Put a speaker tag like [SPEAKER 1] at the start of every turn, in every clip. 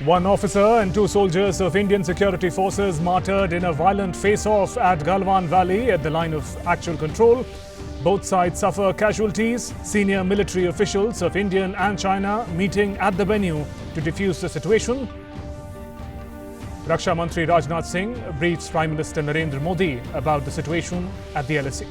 [SPEAKER 1] One officer and two soldiers of Indian security forces martyred in a violent face-off at Galwan Valley at the line of actual control. Both sides suffer casualties. Senior military officials of India and China meeting at the venue to defuse the situation. Raksha Mantri Rajnath Singh briefs Prime Minister Narendra Modi about the situation at the LSE.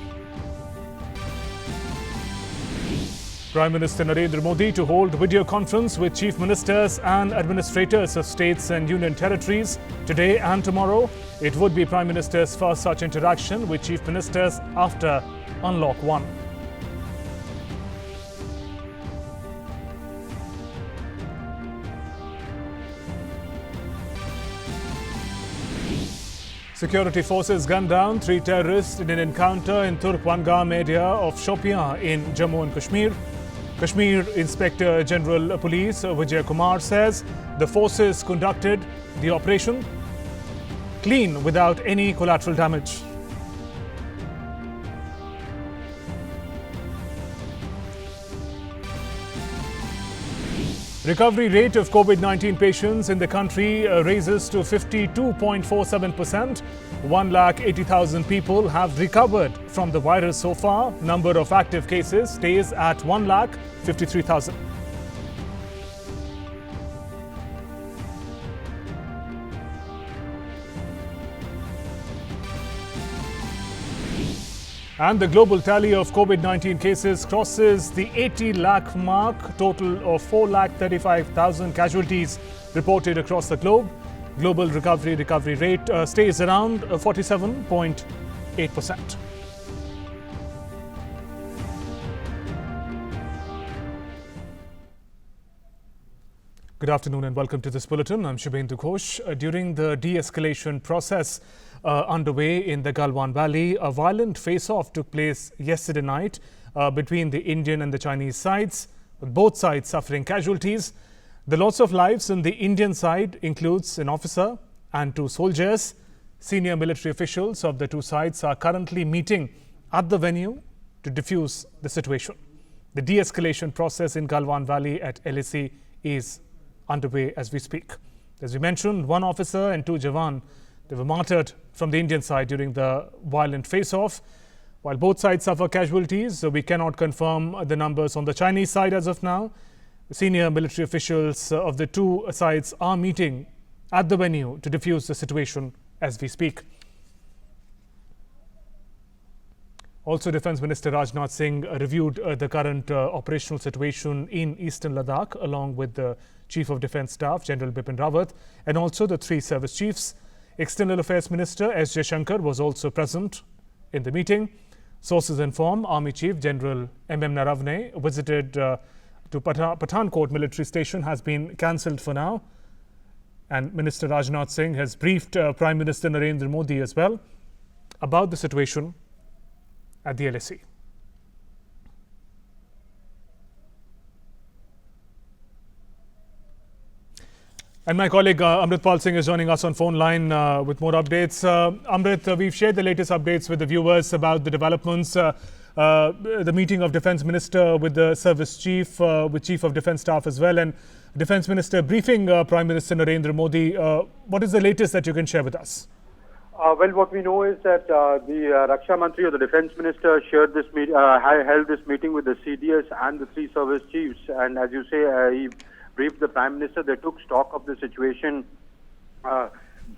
[SPEAKER 1] Prime Minister Narendra Modi to hold video conference with chief ministers and administrators of states and union territories today and tomorrow. It would be Prime Minister's first such interaction with chief ministers after Unlock 1. Security forces gunned down 3 terrorists in an encounter in Turkwangan area of Shopian in Jammu and Kashmir. Kashmir Inspector General Police Vijay Kumar says the forces conducted the operation clean without any collateral damage. Recovery rate of COVID-19 patients in the country raises to 52.47%. 1,80,000 people have recovered from the virus so far. Number of active cases stays at 1,53,000. And the global tally of COVID-19 cases crosses the 80 lakh mark, total of 4,35,000 casualties reported across the globe. Global recovery rate stays around 47.8%. Good afternoon and welcome to this bulletin. I'm Shubhendu Ghosh. During the de-escalation process underway in the Galwan Valley, a violent face-off took place yesterday night between the Indian and the Chinese sides, with both sides suffering casualties. The loss of lives on the Indian side includes an officer and 2 soldiers. Senior military officials of the 2 sides are currently meeting at the venue to defuse the situation. The de-escalation process in Galwan Valley at LSE is underway as we speak. As we mentioned, 1 officer and 2 Jawan, they were martyred from the Indian side during the violent face-off. While both sides suffer casualties, so we cannot confirm the numbers on the Chinese side as of now. Senior military officials of the 2 sides are meeting at the venue to defuse the situation as we speak. Also, Defence Minister Rajnath Singh reviewed the current operational situation in eastern Ladakh along with the Chief of Defence Staff, General Bipin Rawat, and also the 3 service chiefs. External Affairs Minister S. Jaishankar was also present in the meeting. Sources inform Army Chief General M.M. Naravne visited to Pathankot military station has been cancelled for now. And Minister Rajnath Singh has briefed Prime Minister Narendra Modi as well about the situation at the LSE. And my colleague Amritpal Singh is joining us on phone line with more updates. Amrit, we've shared the latest updates with the viewers about the developments. The meeting of Defence Minister with the Service Chief, with Chief of Defence Staff as well, and Defence Minister briefing Prime Minister Narendra Modi. What is the latest that you can share with us?
[SPEAKER 2] Well, what we know is that the Raksha Mantri or the Defence Minister held this meeting with the CDS and the 3 service chiefs, and as you say, he briefed the Prime Minister. They took stock of the situation,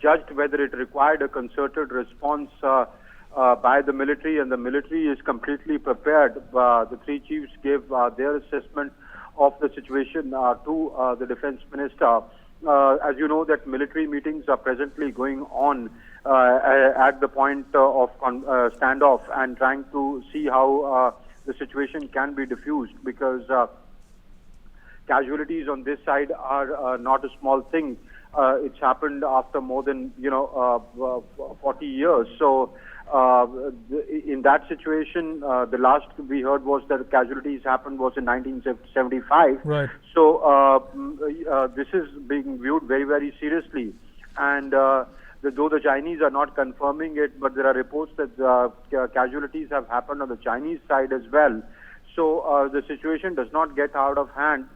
[SPEAKER 2] judged whether it required a concerted response by the military, and the military is completely prepared. The 3 chiefs gave their assessment of the situation to the Defence Minister. As you know, that military meetings are presently going on at the point of standoff and trying to see how the situation can be diffused, because casualties on this side are not a small thing. It's happened after more than 40 years. So in that situation, the last we heard was that casualties happened was in 1975.
[SPEAKER 1] Right.
[SPEAKER 2] So this is being viewed very, very seriously. And though the Chinese are not confirming it, but there are reports that casualties have happened on the Chinese side as well. So the situation does not get out of hand.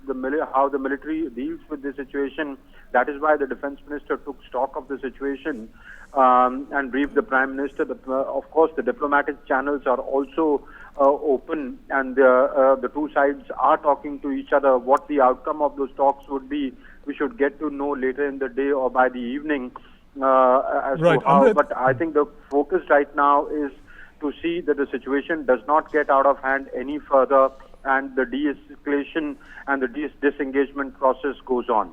[SPEAKER 2] How the military deals with the situation That is why the defense minister took stock of the situation and briefed the prime minister. Of course, the diplomatic channels are also open, and the two sides are talking to each other. What the outcome of those talks would be, we should get to know later in the day or by the evening as
[SPEAKER 1] Right,
[SPEAKER 2] to how.
[SPEAKER 1] Amrit.
[SPEAKER 2] But I think the focus right now is to see that the situation does not get out of hand any further, and the de-escalation and the disengagement process goes on.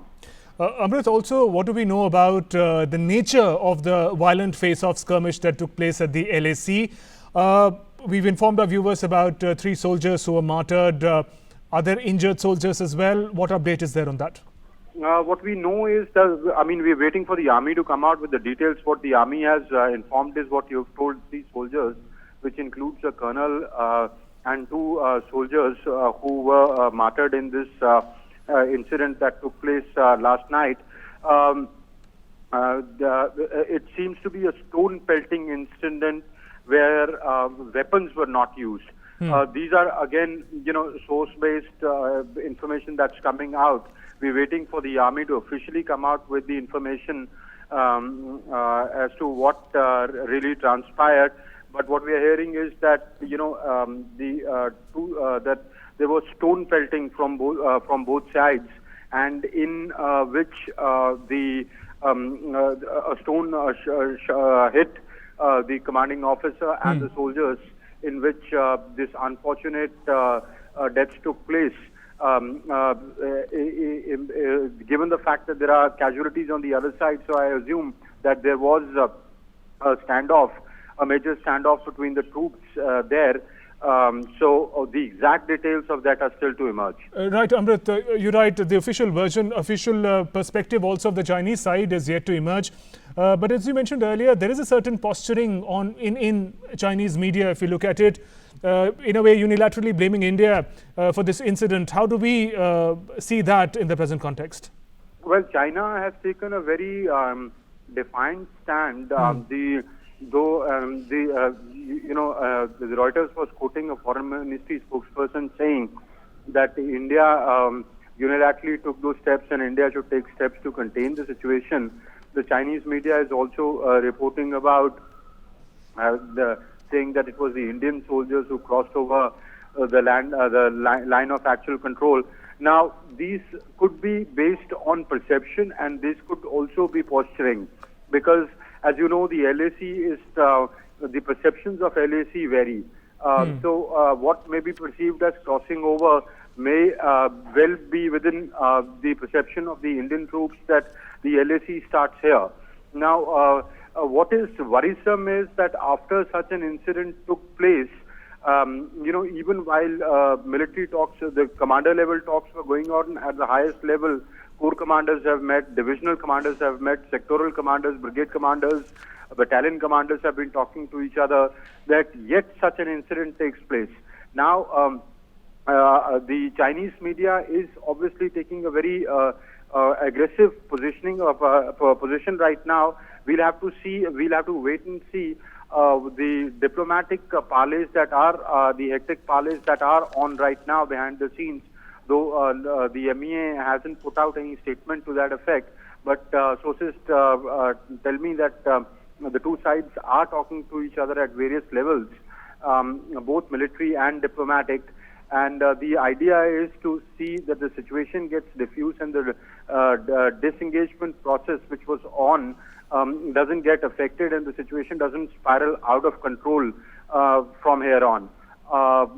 [SPEAKER 1] Amrit, also, what do we know about the nature of the violent face-off skirmish that took place at the LAC? We've informed our viewers about 3 soldiers who were martyred. Are there injured soldiers as well? What update is there on that?
[SPEAKER 2] What we know is that, we're waiting for the army to come out with the details. What the army has informed is what you've told 3 soldiers, which includes a colonel and 2 soldiers who were martyred in this incident that took place last night. It seems to be a stone pelting incident where weapons were not used. These are again, source-based information that's coming out. We're waiting for the army to officially come out with the information as to what really transpired. But what we are hearing is that that there was stone pelting from both sides, and in which a stone hit the commanding officer and the soldiers, in which this unfortunate deaths took place. Given the fact that there are casualties on the other side, so I assume that there was a standoff, a major standoff between the troops there. So the exact details of that are still to emerge.
[SPEAKER 1] Right, Amrit, you're right. The official version, official perspective also of the Chinese side is yet to emerge. But as you mentioned earlier, there is a certain posturing in Chinese media, if you look at it, in a way unilaterally blaming India for this incident. How do we see that in the present context?
[SPEAKER 2] Well, China has taken a very defined stand. The Reuters was quoting a foreign ministry spokesperson saying that India unilaterally took those steps and India should take steps to contain the situation. The Chinese media is also reporting about saying that it was the Indian soldiers who crossed over the line of actual control. Now, these could be based on perception, and this could also be posturing, because, as you know, the LAC is the perceptions of LAC vary. So, what may be perceived as crossing over may well be within the perception of the Indian troops that the LAC starts here. Now, what is worrisome is that after such an incident took place, even while military talks, the commander level talks were going on at the highest level, corps commanders have met, divisional commanders have met, sectoral commanders, brigade commanders, battalion commanders have been talking to each other, that yet such an incident takes place. Now, the Chinese media is obviously taking a very aggressive positioning of position right now. We'll have to wait and see the diplomatic parleys that are, the hectic parleys that are on right now behind the scenes, though the MEA hasn't put out any statement to that effect. But sources tell me that the two sides are talking to each other at various levels, both military and diplomatic. And the idea is to see that the situation gets diffused and the disengagement process, which was on, doesn't get affected and the situation doesn't spiral out of control from here on.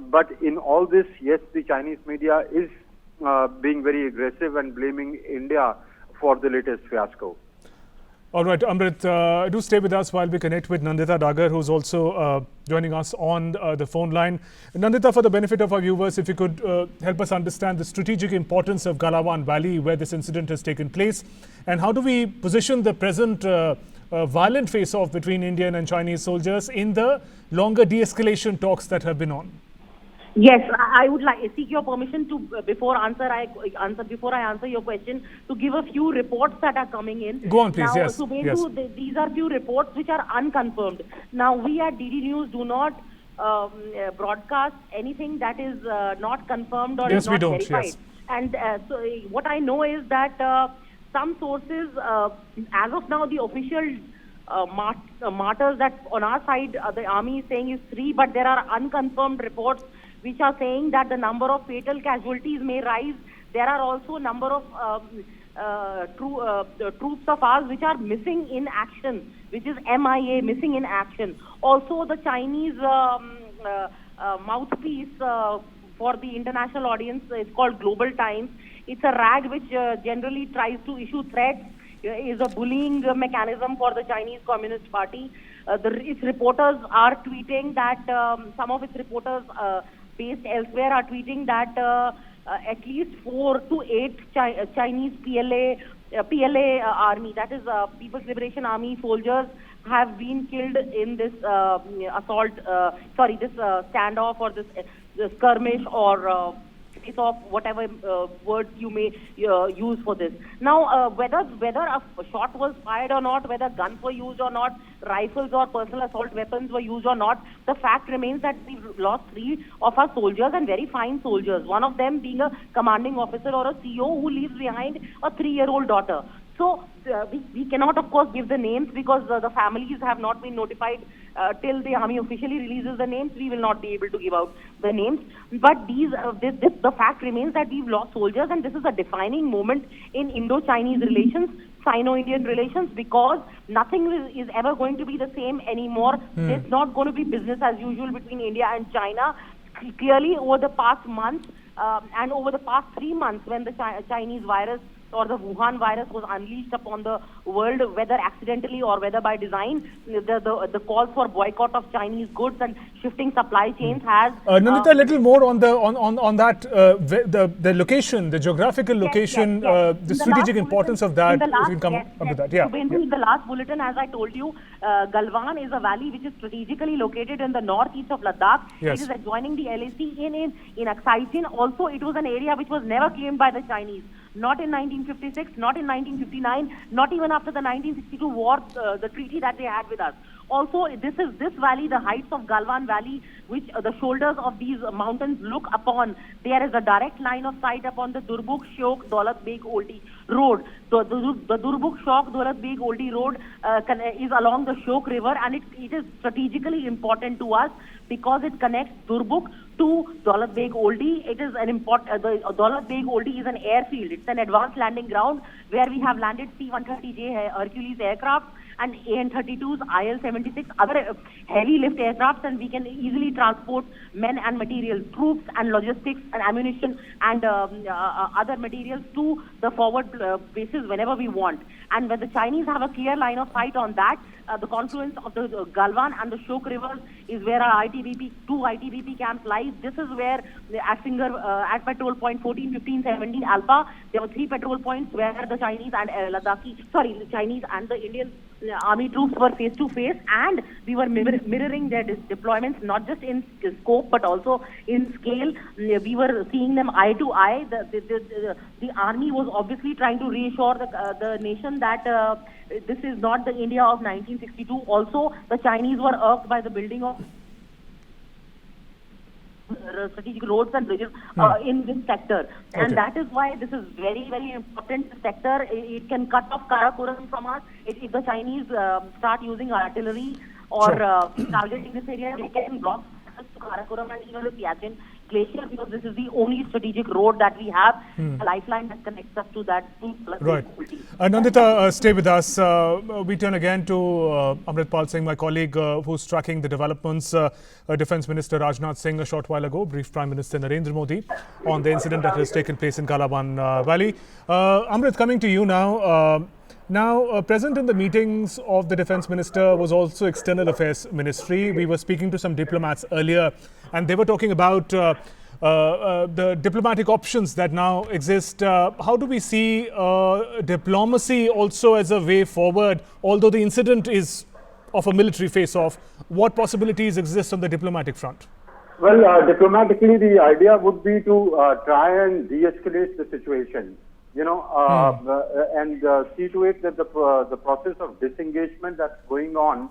[SPEAKER 2] But in all this, yes, the Chinese media is being very aggressive and blaming India for the latest fiasco.
[SPEAKER 1] All right, Amrit, do stay with us while we connect with Nandita Dagar, who's also joining us on the phone line. Nandita, for the benefit of our viewers, if you could help us understand the strategic importance of Galwan Valley, where this incident has taken place, and how do we position the present violent face-off between Indian and Chinese soldiers in the longer de-escalation talks that have been on?
[SPEAKER 3] Yes, I would like seek your permission to before I answer your question, to give a few reports that are coming in.
[SPEAKER 1] Go on, please.
[SPEAKER 3] Now,
[SPEAKER 1] Yes.
[SPEAKER 3] Subhendu,
[SPEAKER 1] Yes.
[SPEAKER 3] These are few reports which are unconfirmed. Now, we at DD News do not broadcast anything that is not confirmed or
[SPEAKER 1] Yes,
[SPEAKER 3] is
[SPEAKER 1] we
[SPEAKER 3] not
[SPEAKER 1] don't,
[SPEAKER 3] verified.
[SPEAKER 1] yes.
[SPEAKER 3] And so what I know is that Some sources, as of now, the official martyrs that on our side the army is saying is 3, but there are unconfirmed reports which are saying that the number of fatal casualties may rise. There are also number of troops of ours which are missing in action, which is MIA, missing in action. Also, the Chinese mouthpiece for the international audience is called Global Times. It's a rag which generally tries to issue threats, is a bullying mechanism for the Chinese Communist Party. Its reporters are tweeting that, some of its reporters based elsewhere are tweeting that at least 4 to 8 Chinese PLA army, that is People's Liberation Army soldiers, have been killed in this standoff or this skirmish or face-off, whatever words you may use for this. Now, whether a shot was fired or not, whether guns were used or not, rifles or personal assault weapons were used or not, the fact remains that we've lost 3 of our soldiers, and very fine soldiers. One of them being a commanding officer or a CO who leaves behind a 3-year-old daughter. So we cannot, of course, give the names because the families have not been notified till the army officially releases the names. We will not be able to give out the names. But the fact remains that we've lost soldiers, and this is a defining moment in Indo-Chinese relations, Sino-Indian relations, because nothing is ever going to be the same anymore. It's not going to be business as usual between India and China. Clearly, over the past month and over the past 3 months, when the Chinese virus or the Wuhan virus was unleashed upon the world, whether accidentally or whether by design, the calls for boycott of Chinese goods and shifting supply chains has...
[SPEAKER 1] Nandita, a little more on that, the location, the geographical location, the strategic importance of that. If you can come up with that. Yeah.
[SPEAKER 3] So in the last bulletin, as I told you, Galwan is a valley which is strategically located in the northeast of Ladakh.
[SPEAKER 1] Yes.
[SPEAKER 3] It is adjoining the LAC in Aksai Chin. Also, it was an area which was never claimed by the Chinese. Not in 1956, not in 1959, not even after the 1962 war, the treaty that they had with us. Also, this valley, the heights of Galwan Valley, which the shoulders of these mountains look upon, there is a direct line of sight upon the Durbuk Shok Daulat Beg Oldi road. So the Durbuk Shok Daulat Beg Oldi road is along the Shok river, and it is strategically important to us because it connects Durbuk to Daulat Beg Oldi. It is an important, the Daulat Beg Oldi is an airfield. It's an advanced landing ground where we have landed C-130J Hercules aircraft and AN-32s, IL-76, other heavy lift aircrafts, and we can easily transport men and materials, troops and logistics and ammunition and other materials to the forward bases whenever we want. And when the Chinese have a clear line of sight on that, the confluence of the Galwan and the Shok rivers is where our ITBP, 2 ITBP camps lie. This is where at patrol point 14, 15, 17 Alpha, there were 3 patrol points where the Chinese and the Chinese and the Indian army troops were face to face, and we were mirroring their deployments, not just in scope but also in scale. We were seeing them eye to eye. The army was obviously trying to reassure the nation that this is not the India of 1962. Also, the Chinese were irked by the building of strategic roads and bridges in this sector. And that is why this is very, very important sector. It can cut off Karakoram from us. If the Chinese start using artillery or targeting this area, they can block to Karakoram and even the Siachen Glacier, because this is the only strategic road that we have, a lifeline that connects us to that.
[SPEAKER 1] Right. Nandita, stay with us. We turn again to Amritpal Singh, my colleague who's tracking the developments. Defence Minister Rajnath Singh a short while ago briefed Prime Minister Narendra Modi on the incident that has taken place in Galwan Valley. Amrit, coming to you now. Present in the meetings of the Defence Minister was also External Affairs Ministry. We were speaking to some diplomats earlier, and they were talking about the diplomatic options that now exist. How do we see diplomacy also as a way forward? Although the incident is of a military face-off, what possibilities exist on the diplomatic front?
[SPEAKER 2] Well, diplomatically, the idea would be to try and de-escalate the situation. And see to it that the process of disengagement that's going on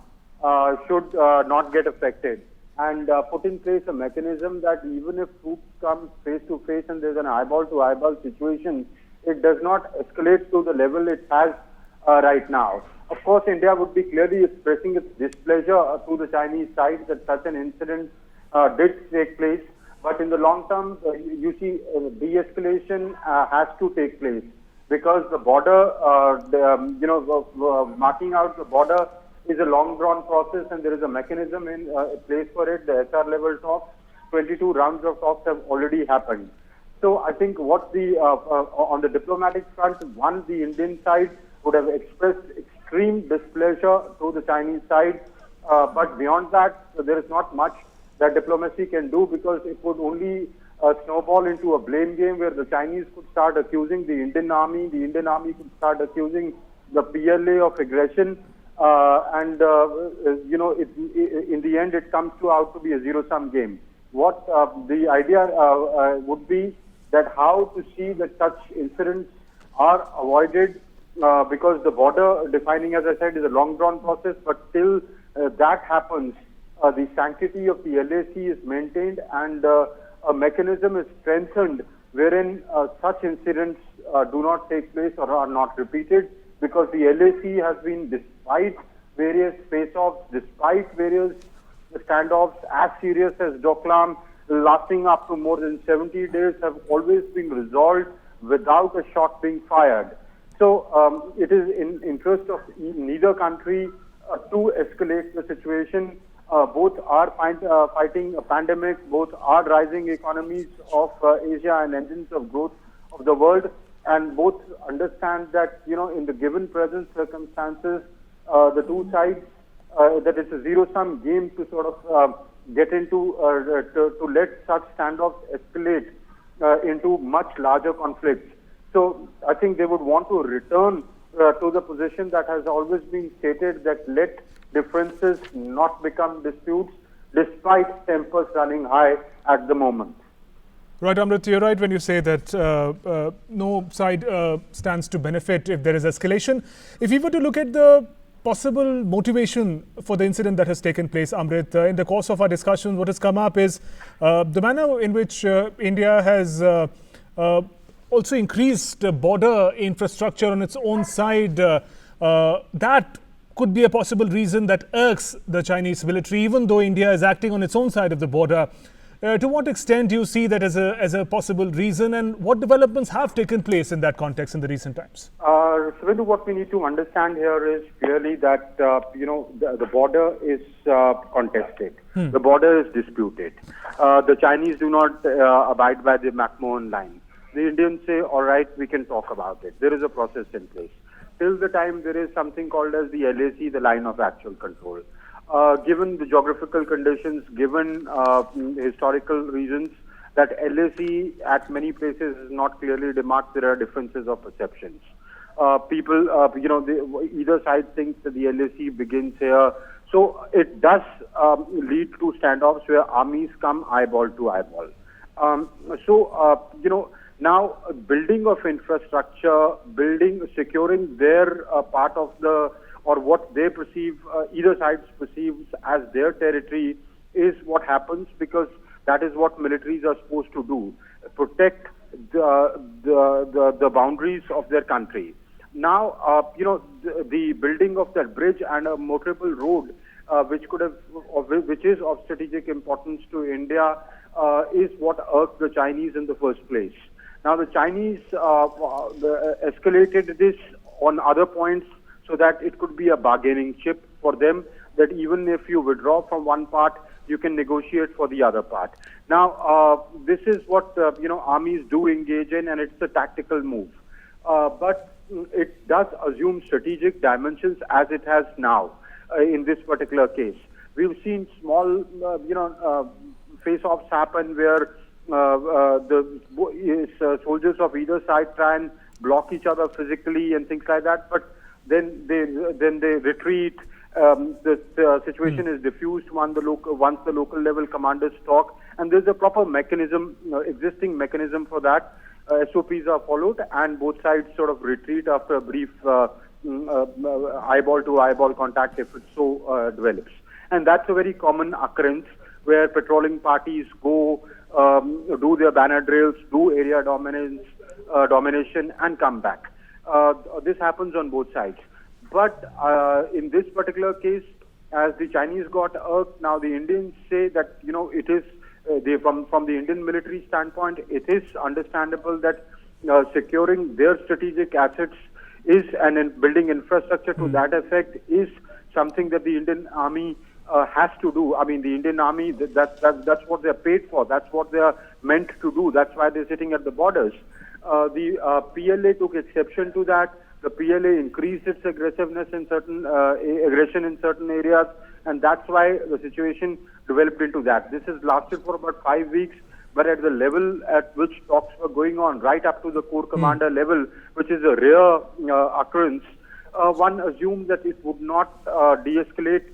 [SPEAKER 2] should not get affected, and put in place a mechanism that even if troops come face to face and there's an eyeball to eyeball situation, it does not escalate to the level it has right now. Of course, India would be clearly expressing its displeasure to the Chinese side that such an incident did take place. But in the long term, you see, de-escalation has to take place because the border, marking out the border is a long-drawn process, and there is a mechanism in place for it. The SR level talks, 22 rounds of talks have already happened. So I think what on the diplomatic front, one, the Indian side would have expressed extreme displeasure to the Chinese side, but beyond that, there is not much that diplomacy can do because it would only snowball into a blame game where the Chinese could start accusing the Indian Army could start accusing the PLA of aggression, in the end it comes out to be a zero-sum game. What the idea would be that how to see that such incidents are avoided because the border defining, as I said, is a long-drawn process, but till that happens, the sanctity of the LAC is maintained and a mechanism is strengthened wherein such incidents do not take place or are not repeated, because the LAC has been, despite various face-offs, despite various standoffs as serious as Doklam, lasting up to more than 70 days, have always been resolved without a shot being fired. So it is in interest of neither country to escalate the situation. Both are fighting a pandemic, both are rising economies of Asia and engines of growth of the world, and both understand that, in the given present circumstances, the two sides, that it's a zero-sum game to sort of get into, to let such standoffs escalate into much larger conflicts. So I think they would want to return to the position that has always been stated, that let differences not become disputes, despite tempers running high at the moment.
[SPEAKER 1] Right, Amrit, you're right when you say that no side stands to benefit if there is escalation. If we were to look at the possible motivation for the incident that has taken place, Amrit, in the course of our discussion, what has come up is the manner in which India has also increased border infrastructure on its own side. That could be a possible reason that irks the Chinese military, even though India is acting on its own side of the border. To what extent do you see that as a possible reason, and what developments have taken place in that context in the recent times?
[SPEAKER 2] Svendu, what we need to understand here is clearly that the border is contested. The border is disputed. The Chinese do not abide by the McMahon line. The Indians say, all right, we can talk about it. There is a process in place. Till the time there is something called as the LAC, the line of actual control. Given the geographical conditions, given historical reasons, that LAC at many places is not clearly demarked, there are differences of perceptions. People, either side thinks that the LAC begins here. So it does lead to standoffs where armies come eyeball to eyeball. Now building of infrastructure, securing their part of the, or what they perceive, either side perceives as their territory, is what happens, because that is what militaries are supposed to do, protect the boundaries of their country. Now, the building of that bridge and a motorable road, which is of strategic importance to India, is what irked the Chinese in the first place. Now, the Chinese escalated this on other points so that it could be a bargaining chip for them, that even if you withdraw from one part, you can negotiate for the other part. Now, this is what armies do engage in, and it's a tactical move. But it does assume strategic dimensions, as it has now in this particular case. We've seen small, face-offs happen where the soldiers of either side try and block each other physically and things like that, but then they retreat. The situation is diffused once the local level commanders talk, and there's a proper mechanism, existing mechanism for that. SOPs are followed, and both sides sort of retreat after a brief eyeball to eyeball contact if it so develops. And that's a very common occurrence where patrolling parties go, do their banner drills, do area dominance, domination and come back. This happens on both sides. But in this particular case, as the Chinese got irked, now the Indians say that, it is, from the Indian military standpoint, it is understandable that securing their strategic assets is, and in building infrastructure to that effect is something that the Indian Army has to do. I mean, the Indian Army, that's what they're paid for. That's what they're meant to do. That's why they're sitting at the borders. The PLA took exception to that. The PLA increased its aggressiveness in aggression in certain areas, and that's why the situation developed into that. This has lasted for about 5 weeks, but at the level at which talks were going on, right up to the Corps Commander level, which is a rare occurrence, one assumed that it would not de-escalate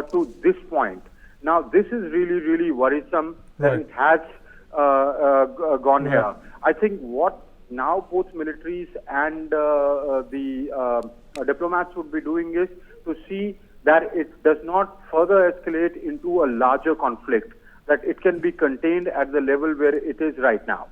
[SPEAKER 2] to this point. Now, this is really, really worrisome that it has gone here. I think what now both militaries and the diplomats would be doing is to see that it does not further escalate into a larger conflict, that it can be contained at the level where it is right now.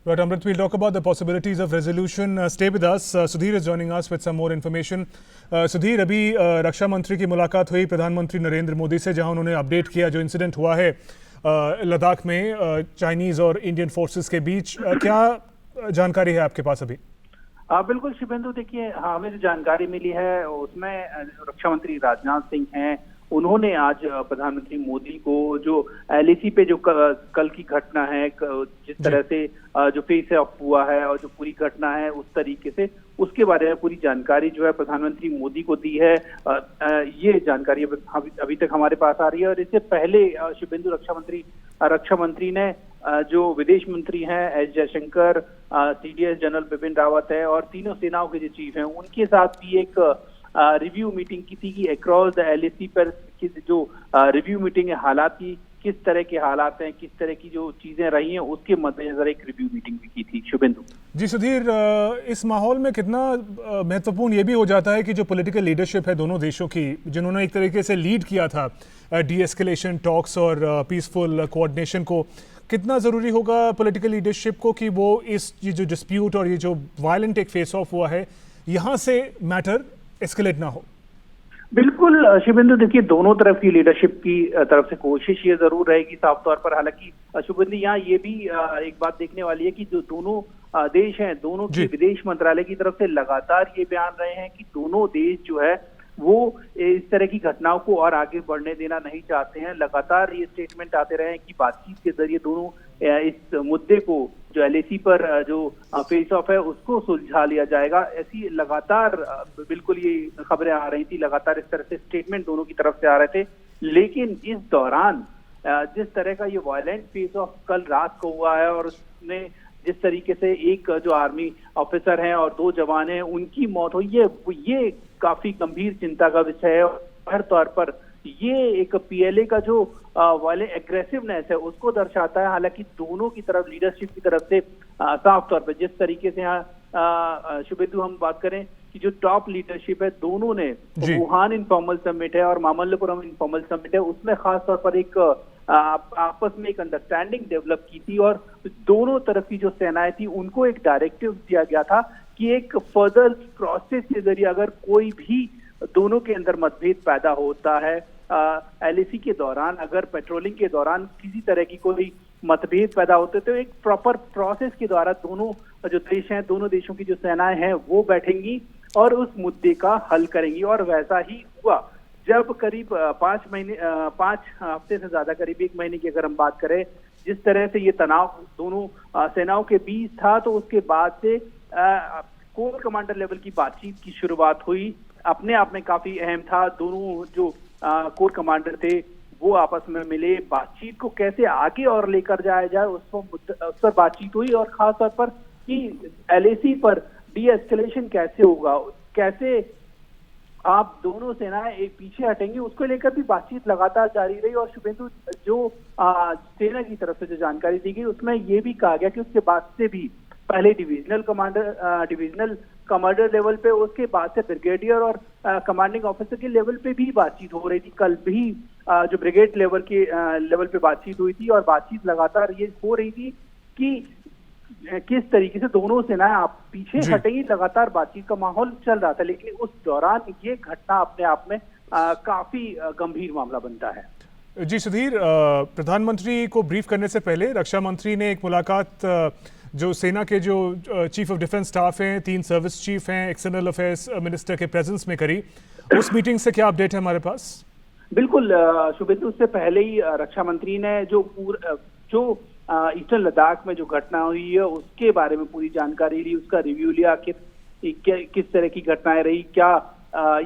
[SPEAKER 1] Right, Amrit, we'll talk about the possibilities of resolution. Stay with us. Sudhir is joining us with some more information. Sudhir, अभी रक्षा मंत्री की मुलाकात हुई प्रधानमंत्री नरेंद्र मोदी से, जहां उन्होंने update किया जो इंसिडेंट हुआ है लद्दाख में चाइनीज और इंडियन फोर्सेस के बीच। क्या जानकारी है आपके पास अभी?
[SPEAKER 4] बिल्कुल शिवेंदु, देखिए हमें जो जानकारी मिली है उसमें रक्षा मंत्री राजनाथ सिंह हैं, उन्होंने आज प्रधानमंत्री मोदी को जो LAC पे जो कल की घटना है, जिस तरह से जो फेस ऑफ हुआ है और जो पूरी घटना है उस तरीके से, उसके बारे में पूरी जानकारी जो है प्रधानमंत्री मोदी को दी है। ये जानकारी अभी तक हमारे पास आ रही है। और इससे पहले शिवेंदु रक्षा मंत्री ने जो विदेश मंत्री हैं S Jaishankar, CDS general Bipin Rawat है और तीनों सेनाओं के जो चीफ हैं, उनके साथ भी एक रिव्यू मीटिंग की थी कि अक्रॉस द LAC पर जो रिव्यू मीटिंग है, हालात की किस तरह के हालात हैं, किस तरह की जो चीजें रही हैं, उसके मद्देनजर एक रिव्यू मीटिंग भी की थी। शुभेंदु
[SPEAKER 1] जी, सुधीर, इस माहौल में कितना महत्वपूर्ण ये भी हो जाता है कि जो पॉलिटिकल लीडरशिप है दोनों देशों की, जिन्होंने एक तरीके से लीड किया था डी-एस्केलेशन टॉक्स और पीसफुल कोऑर्डिनेशन को, कितना ज़रूरी होगा पॉलिटिकल लीडरशिप को कि वो ये जो डिस्प्यूट और ये जो वायलेंट एक फेस ऑफ हुआ है, यहाँ से मैटर एस्केलेट ना हो?
[SPEAKER 4] बिल्कुल शिवेंदु, देखिए दोनों तरफ की लीडरशिप की तरफ से कोशिश ये जरूर रहेगी साफ तौर पर। हालांकि शुभेंदु, यहाँ ये भी एक बात देखने वाली है कि जो दोनों देश हैं, दोनों के विदेश मंत्रालय की तरफ से लगातार ये बयान रहे हैं कि दोनों देश जो है वो इस तरह की घटनाओं को और आगे बढ़ने देना नहीं चाहते हैं। लगातार ये स्टेटमेंट आते रहे हैं कि बातचीत के जरिए दोनों इस मुद्दे को, जो LAC पर जो फेस ऑफ है, उसको सुलझा लिया जाएगा। ऐसी लगातार बिल्कुल ये खबरें आ रही थी, लगातार इस तरह से स्टेटमेंट दोनों की तरफ से आ रहे थे। लेकिन इस दौरान जिस तरह का ये वायलेंट फेस ऑफ कल रात को हुआ है और उसने जिस तरीके से एक जो आर्मी ऑफिसर हैं और 2 जवान हैं उनकी मौत हुई है, ये काफी गंभीर चिंता का विषय है। हर तौर पर ये एक PLA का जो वाले एग्रेसिवनेस है उसको दर्शाता है। हालांकि दोनों की तरफ, लीडरशिप की तरफ से साफ तौर पर जिस तरीके से यहाँ शुभेंदु हम बात करें कि जो टॉप लीडरशिप है, दोनों ने वुहान इनफॉर्मल समिट है और मामल्लपुरम इनफॉर्मल समिट है, उसमें खास तौर पर एक आपस में एक अंडरस्टैंडिंग डेवलप की थी और दोनों तरफ की जो सेनाएं थी उनको एक डायरेक्टिव दिया गया था कि एक फर्दर प्रोसेस के जरिए अगर कोई भी दोनों के अंदर मतभेद पैदा होता है, LAC के दौरान अगर पेट्रोलिंग के दौरान किसी तरह की कोई मतभेद पैदा होते तो एक प्रॉपर प्रोसेस के द्वारा दोनों जो देश हैं, दोनों देशों की जो सेनाएं हैं वो बैठेंगी और उस मुद्दे का हल करेंगी। और वैसा ही हुआ जब करीब 5 हफ्ते से ज्यादा, करीब 1 महीने की अगर हम बात करें, जिस तरह से ये तनाव दोनों सेनाओं के बीच था, तो उसके बाद से कोर कमांडर लेवल की बातचीत की शुरुआत हुई। अपने आप में काफी अहम था। दोनों जो कोर कमांडर थे वो आपस में मिले, बातचीत को कैसे आगे और लेकर जाया जाए उस पर बातचीत हुई। और खास तौर पर कि LAC पर डी-एस्केलेशन कैसे होगा, कैसे आप दोनों सेनाएं एक पीछे हटेंगी, उसको लेकर भी बातचीत लगातार जारी रही। और शुभेंदु, जो सेना की तरफ से जो जानकारी दी गई उसमें ये भी कहा गया कि उसके बाद से भी पहले डिविजनल कमांडर लेवल पे, उसके बाद से ब्रिगेडियर और कमांडिंग ऑफिसर के लेवल पे भी बातचीत हो रही थी। कल भी जो ब्रिगेड लेवल पे बातचीत हुई थी और बातचीत लगातार ये हो रही थी कि किस तरीके से दोनों सेनाएं आप पीछे
[SPEAKER 1] जी।
[SPEAKER 4] हटेंगी, लगातार बातचीत का माहौल चल रहा था, लेकिन उस दौरान ये घटना अपने आप में काफी गंभीर मामला बनता है।
[SPEAKER 1] जी सुधीर, प्रधानमंत्री को ब्रीफ करने से पहले रक्षा मंत्री ने एक मुलाकात जो सेना के जो चीफ ऑफ डिफेंस स्टाफ हैं, 3 सर्विस चीफ हैं, एक्सटर्नल अफेयर्स मिनिस्टर के प्रेजेंस में करी। उस मीटिंग से क्या अपडेट है हमारे पास?
[SPEAKER 4] बिल्कुल शुभेंदु, उससे पहले ही रक्षा मंत्री ने जो ईस्टर्न लद्दाख में जो घटना हुई है उसके बारे में पूरी जानकारी ली, उसका रिव्यू लिया कि किस तरह की घटनाएं रही, क्या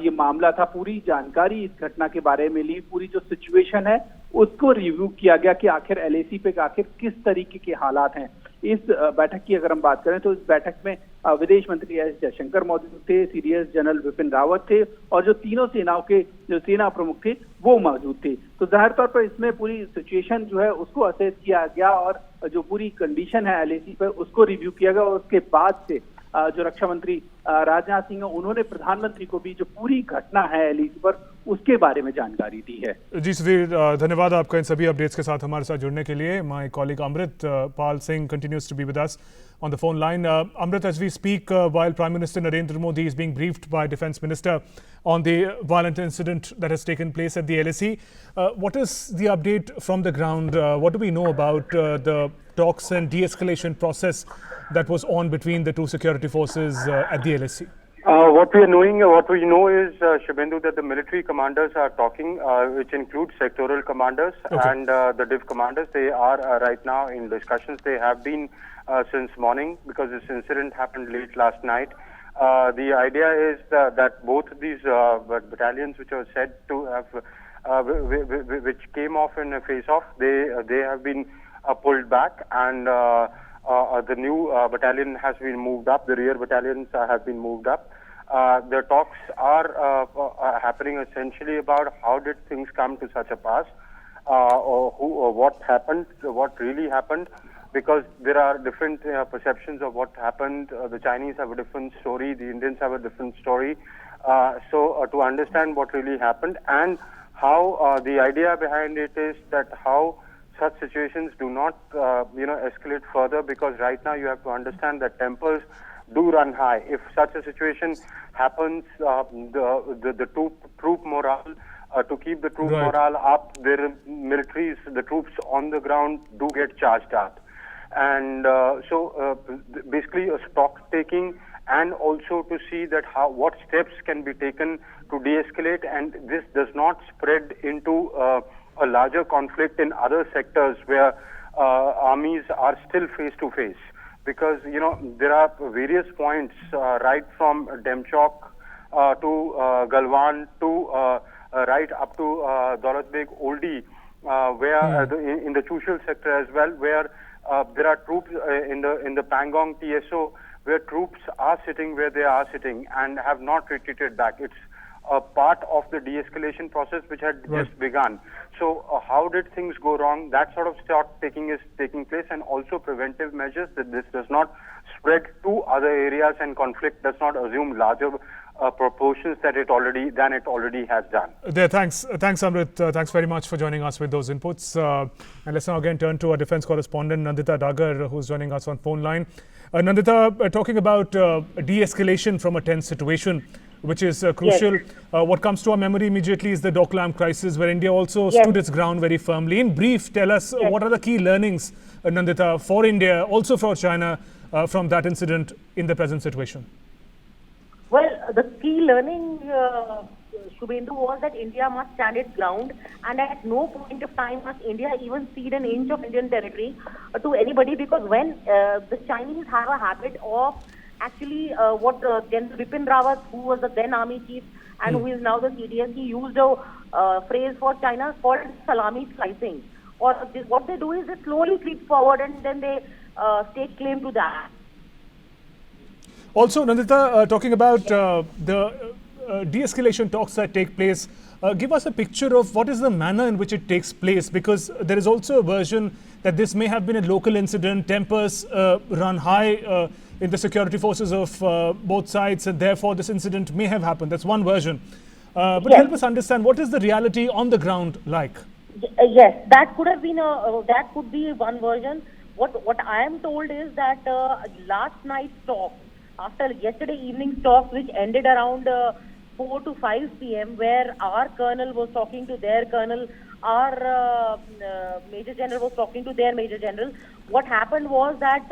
[SPEAKER 4] ये मामला था, पूरी जानकारी इस घटना के बारे में ली, पूरी जो सिचुएशन है उसको रिव्यू किया गया कि आखिर LAC पे आखिर किस तरीके के हालात हैं। इस बैठक की अगर हम बात करें तो इस बैठक में विदेश मंत्री एस जयशंकर मौजूद थे, CDS जनरल विपिन रावत थे और जो तीनों सेनाओं के जो सेना प्रमुख थे वो मौजूद थे। तो जाहिर तौर पर इसमें पूरी सिचुएशन जो है उसको असेस किया गया और जो पूरी कंडीशन है LAC पर उसको रिव्यू किया गया और उसके बाद से जो रक्षा मंत्री राजनाथ सिंह उन्होंने प्रधानमंत्री को भी जो पूरी घटना है LAC पर उसके बारे में जानकारी दी है।
[SPEAKER 1] जी सुधीर, धन्यवाद आपका इन सभी अपडेट्स के साथ हमारे साथ जुड़ने के लिए। My colleague Amrit Pal Singh continues to be with us on the phone line. Amrit, as we speak, while Prime Minister Narendra Modi is being briefed by Defence Minister on the violent incident that has taken place at the LAC, what is the update from the ground? What do we know about the talks and de-escalation process that was on between the two security forces at the LAC?
[SPEAKER 2] What we know is, Shubhendu, that the military commanders are talking, which includes sectoral commanders and the div commanders. They are right now in discussions. They have been since morning because this incident happened late last night. The idea is that both these battalions, which are said to have, which came off in a face-off, they have been pulled back, and the new battalion has been moved up. The rear battalions have been moved up. The talks are happening essentially about how did things come to such a pass, or what happened, what really happened, because there are different perceptions of what happened. The Chinese have a different story, the Indians have a different story. So to understand what really happened and how the idea behind it is that how such situations do not, escalate further, because right now you have to understand that tempers do run high. If such a situation happens, the troop morale, to keep the troop morale up, their militaries, the troops on the ground do get charged up. And basically a stock taking, and also to see that what steps can be taken to de-escalate, and this does not spread into a larger conflict in other sectors where armies are still face to face. Because there are various points right from Demchok to Galwan to right up to Daulat Beg Oldi, where in the Chushul sector as well, where there are troops in the Pangong TSO, where troops are sitting where they are sitting and have not retreated back. It's a part of the de-escalation process which had just begun. So how did things go wrong? That sort of stock taking is taking place, and also preventive measures that this does not spread to other areas and conflict does not assume larger proportions than it already has done.
[SPEAKER 1] Thanks Amrit. Thanks very much for joining us with those inputs. And let's now again turn to our defense correspondent Nandita Dagar, who's joining us on phone line. Nandita, talking about de-escalation from a tense situation, which is crucial.
[SPEAKER 3] Yes.
[SPEAKER 1] What comes to our memory immediately is the Doklam crisis, where India also stood its ground very firmly. In brief, tell us what are the key learnings, Nandita, for India, also for China, from that incident in the present situation?
[SPEAKER 3] Well, the key learning, Shubhendu, was that India must stand its ground, and at no point of time must India even cede an inch of Indian territory to anybody, because when the Chinese have a habit of actually what General Vipin Rawat, who was the then army chief and who is now the CDS, he used a phrase for China called salami slicing. Or what they do is they slowly creep forward and then they stake claim to that.
[SPEAKER 1] Also, Nandita, talking about the de-escalation talks that take place, give us a picture of what is the manner in which it takes place, because there is also a version that this may have been a local incident, tempers run high in the security forces of both sides, and therefore this incident may have happened. That's one version. But help us understand, what is the reality on the ground like?
[SPEAKER 3] Yes, that could have been that could be one version. What I am told is that last night's talks, after yesterday evening's talks, which ended around 4 to 5 p.m., where our colonel was talking to their colonel, our major general was talking to their major general. What happened was that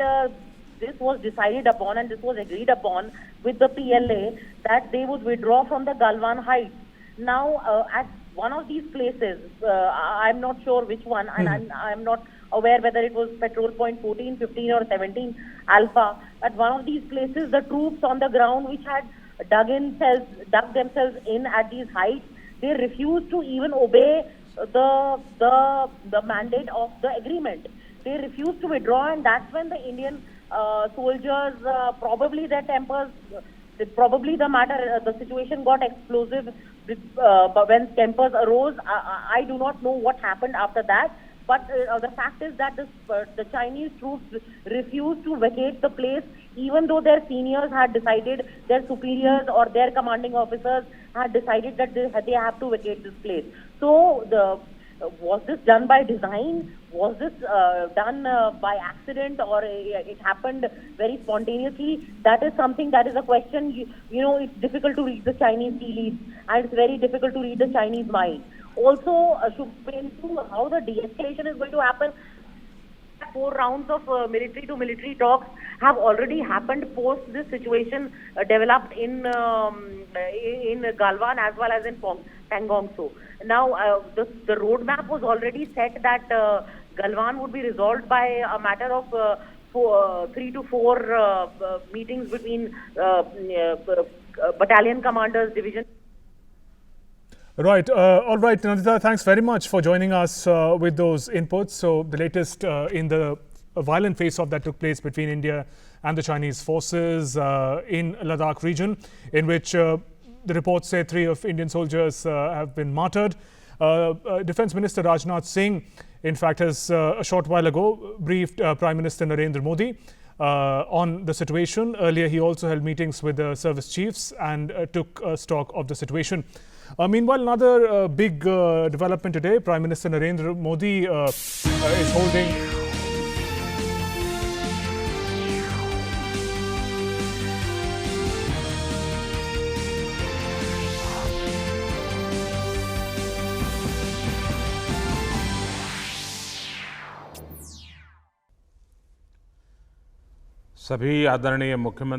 [SPEAKER 3] this was decided upon and this was agreed upon with the PLA that they would withdraw from the Galwan Heights. Now, at one of these places, I'm not sure which one, and I'm not aware whether it was Patrol Point 14, 15 or 17 Alpha. At one of these places, the troops on the ground which had dug themselves in at these heights, they refused to even obey the mandate of the agreement. They refused to withdraw, and that's when the Indian soldiers, probably their tempers, probably the situation got explosive when tempers arose. I do not know what happened after that, but the fact is that the Chinese troops refused to vacate the place, even though their seniors had decided, their superiors or their commanding officers had decided that they have to vacate this place. So was this done by design? Was this done by accident, or it happened very spontaneously? That is something that is a question. You know, it's difficult to read the Chinese tea leaves, and it's very difficult to read the Chinese mind. Also, how the de-escalation is going to happen. 4 rounds of military to military talks have already happened post this situation developed in Galwan as well as in Tangongso. Now, the roadmap was already set that Galwan would be resolved by a matter of 3 to 4 meetings between battalion commanders, division.
[SPEAKER 1] Right. All right, Nandita, thanks very much for joining us with those inputs. So the latest in the violent face-off that took place between India and the Chinese forces in Ladakh region, in which the reports say 3 of Indian soldiers have been martyred. Defence Minister Rajnath Singh, in fact, has a short while ago briefed Prime Minister Narendra Modi on the situation. Earlier, he also held meetings with the service chiefs and took stock of the situation. Meanwhile, another big development today, Prime Minister Narendra Modi is holding
[SPEAKER 5] सभी आदरणीय मुख्यमंत्री